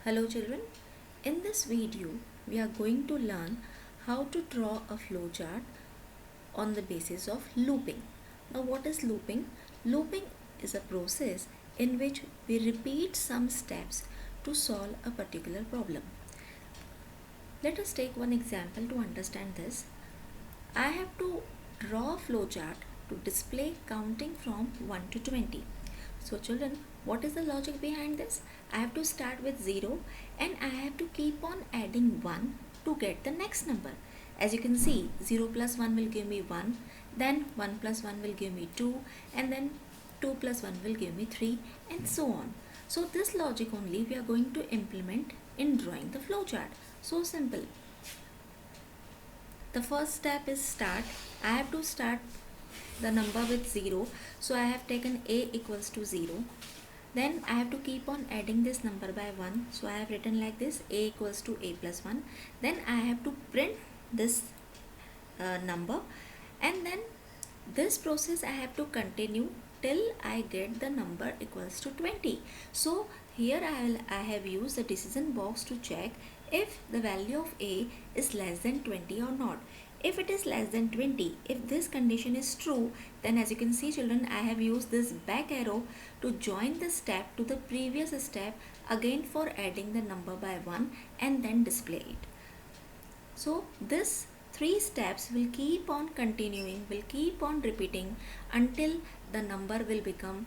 Hello children, in this video we are going to learn how to draw a flowchart on the basis of looping. Now what is looping? Looping is a process in which we repeat some steps to solve a particular problem. Let us take one example to understand this. I have to draw a flowchart to display counting from 1 to 20. So children, what is the logic behind this? I have to start with 0 and I have to keep on adding 1 to get the next number. As you can see, 0 plus 1 will give me 1, then 1 plus 1 will give me 2, and then 2 plus 1 will give me 3, and so on. So this logic only we are going to implement in drawing the flowchart. So simple. The first step is start. I have to start the number with 0, so I have taken a equals to 0. Then I have to keep on adding this number by 1, so I have written like this, a equals to a plus 1. Then I have to print this number, and then this process I have to continue till I get the number equals to 20. So here I have used the decision box to check if the value of a is less than 20 or not. If it is less than 20, if this condition is true, then as you can see children, I have used this back arrow to join the step to the previous step again for adding the number by 1 and then display it. So this 3 steps will keep on continuing, will keep on repeating until the number will become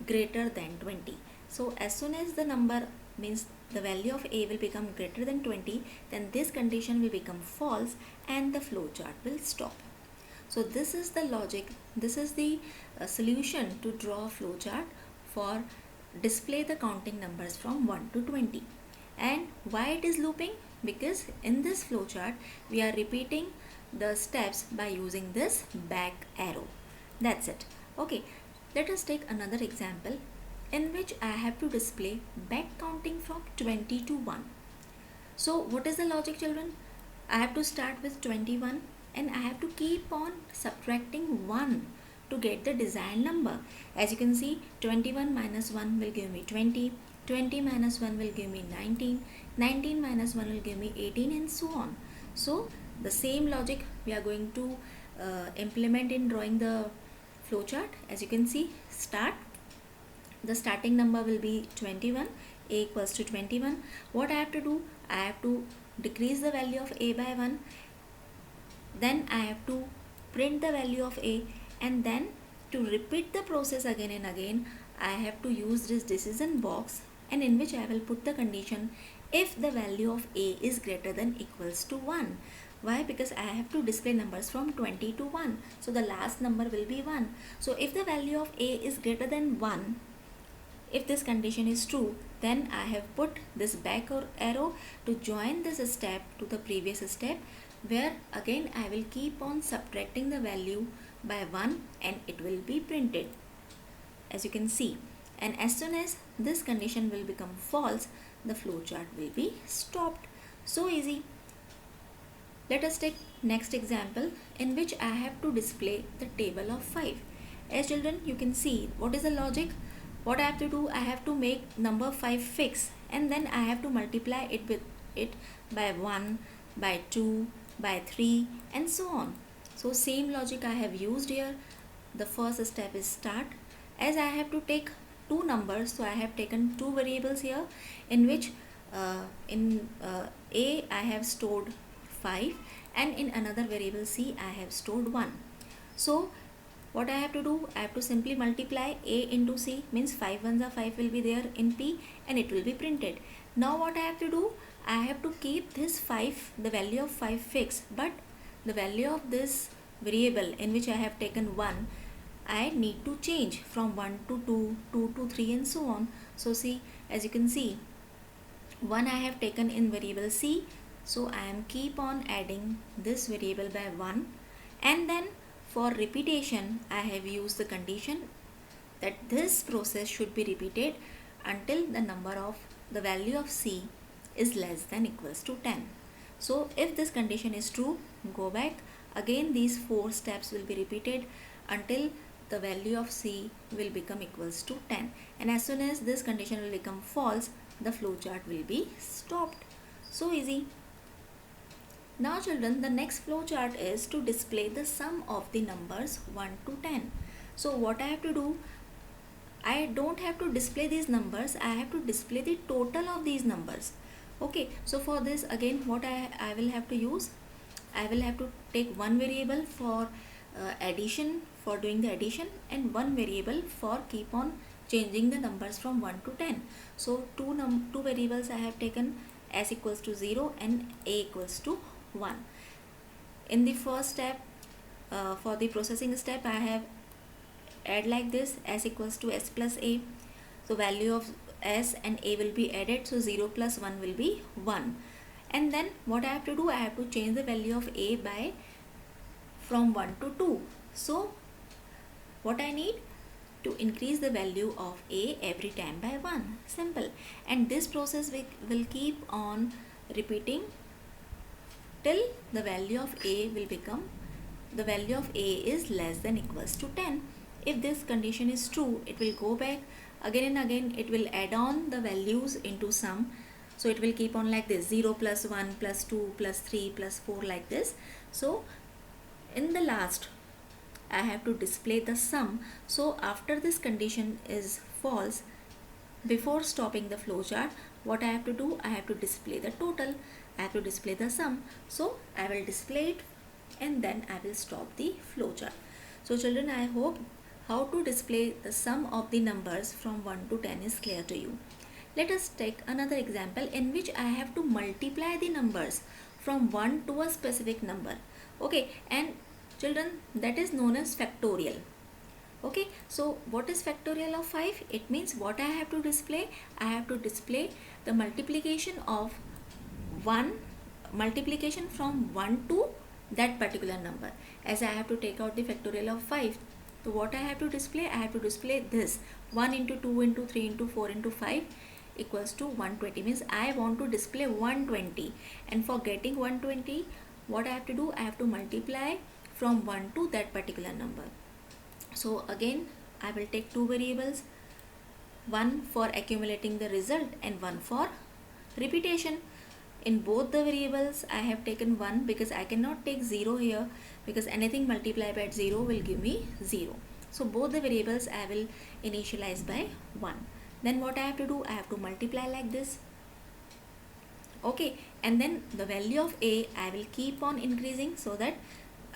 greater than 20. So as soon as the number means the value of a will become greater than 20, then this condition will become false and the flowchart will stop. So this is the logic, this is the solution to draw a flowchart for display the counting numbers from 1 to 20. And why it is looping? Because in this flowchart we are repeating the steps by using this back arrow. That's it. Okay, let us take another example in which I have to display back counting from 20 to 1. So what is the logic children? I have to start with 21 and I have to keep on subtracting 1 to get the desired number. As you can see, 21 minus 1 will give me 20, 20 minus 1 will give me 19, 19 minus 1 will give me 18, and so on. So the same logic we are going to implement in drawing the flowchart. As you can see, start. The starting number will be 21, a equals to 21. What I have to do? I have to decrease the value of a by 1. Then I have to print the value of a, and then to repeat the process again and again, I have to use this decision box, and in which I will put the condition if the value of a is greater than equals to 1. Why? Because I have to display numbers from 20 to 1. So the last number will be 1. So if the value of a is greater than 1, if this condition is true, then I have put this back arrow to join this step to the previous step, where again I will keep on subtracting the value by 1 and it will be printed, as you can see. And as soon as this condition will become false, the flowchart will be stopped. So easy. Let us take next example in which I have to display the table of 5. As children, you can see what is the logic. What I have to do, I have to make number 5 fixed, and then I have to multiply it with it by 1, by 2, by 3, and so on. So same logic I have used here. The first step is start. As I have to take two numbers, so I have taken two variables here, in which in A I have stored 5 and in another variable C I have stored 1. So what I have to do, I have to simply multiply a into c, means 5 ones are 5 will be there in p and it will be printed. Now what I have to do, I have to keep this 5, the value of 5 fixed, but the value of this variable in which I have taken 1, I need to change from 1 to 2, 2 to 3, and so on. So see, as you can see, 1 I have taken in variable c, so I am keep on adding this variable by 1, and then for repetition, I have used the condition that this process should be repeated until the value of c is less than equals to 10. So if this condition is true, go back. Again these 4 steps will be repeated until the value of c will become equals to 10. And as soon as this condition will become false, the flowchart will be stopped. So easy. Now children, the next flowchart is to display the sum of the numbers 1 to 10. So what I have to do, I don't have to display these numbers, I have to display the total of these numbers. Okay, so for this again what I will have to use, I will have to take one variable for addition, for doing the addition, and one variable for keep on changing the numbers from 1 to 10. So two variables I have taken, s equals to 0 and a equals to 1. In the first step, for the processing step, I have add like this, s equals to s plus a. So value of s and a will be added, so 0 plus 1 will be 1. And then what I have to do, I have to change the value of a by from 1 to 2. So what I need, to increase the value of a every time by 1. Simple. And this process will keep on repeating till the value of a will become, the value of a is less than equals to 10. If this condition is true, it will go back again and again, it will add on the values into sum. So it will keep on like this, 0 plus 1 plus 2 plus 3 plus 4 like this. So in the last, I have to display the sum. So after this condition is false, before stopping the flowchart, what I have to do, I have to display the total, I have to display the sum. So I will display it and then I will stop the flowchart. So children, I hope how to display the sum of the numbers from 1 to 10 is clear to you. Let us take another example in which I have to multiply the numbers from 1 to a specific number. Okay, and children, that is known as factorial. Okay, so what is factorial of 5? It means what I have to display, I have to display the multiplication of multiplication from 1 to that particular number. As I have to take out the factorial of 5, so what I have to display, I have to display this 1 into 2 into 3 into 4 into 5 equals to 120, means I want to display 120, and for getting 120, what I have to do, I have to multiply from 1 to that particular number. So again, I will take two variables, one for accumulating the result and one for repetition. In both the variables, I have taken 1 because I cannot take 0 here, because anything multiplied by 0 will give me 0. So both the variables I will initialize by 1. Then what I have to do, I have to multiply like this. Okay, and then the value of a I will keep on increasing, so that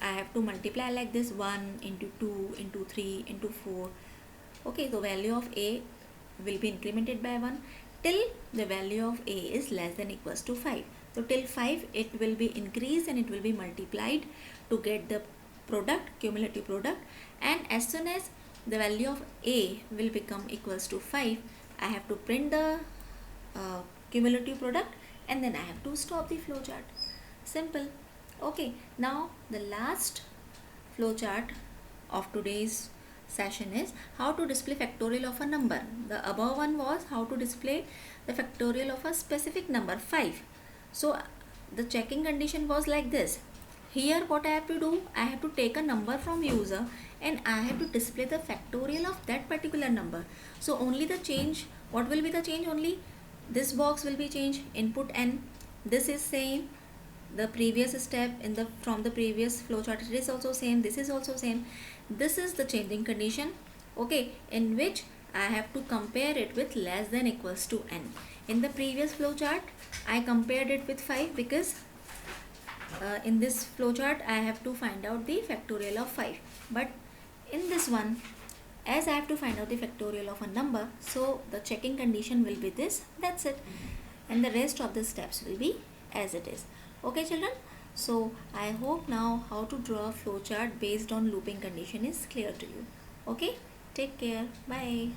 I have to multiply like this, 1 into 2 into 3 into 4. Okay, the value of a will be incremented by 1 till the value of a is less than equals to 5. So till 5 it will be increased and it will be multiplied to get the product, cumulative product, and as soon as the value of a will become equals to 5, I have to print the cumulative product and then I have to stop the flowchart. Simple. Okay, now the last flowchart of today's session is how to display factorial of a number. The above one was how to display the factorial of a specific number 5. So the checking condition was like this. Here what I have to do, I have to take a number from user and I have to display the factorial of that particular number. So only the change, what will be the change? Only this box will be changed, input n. This is same, the previous step in the from the previous flowchart, it is also same, this is also same. This is the changing condition, okay, in which I have to compare it with less than equals to n. In the previous flowchart, I compared it with 5 because in this flowchart I have to find out the factorial of 5. But in this one, as I have to find out the factorial of a number, so the checking condition will be this, that's it. And the rest of the steps will be as it is. Okay children, so I hope now how to draw a flowchart based on looping condition is clear to you. Okay, take care, bye.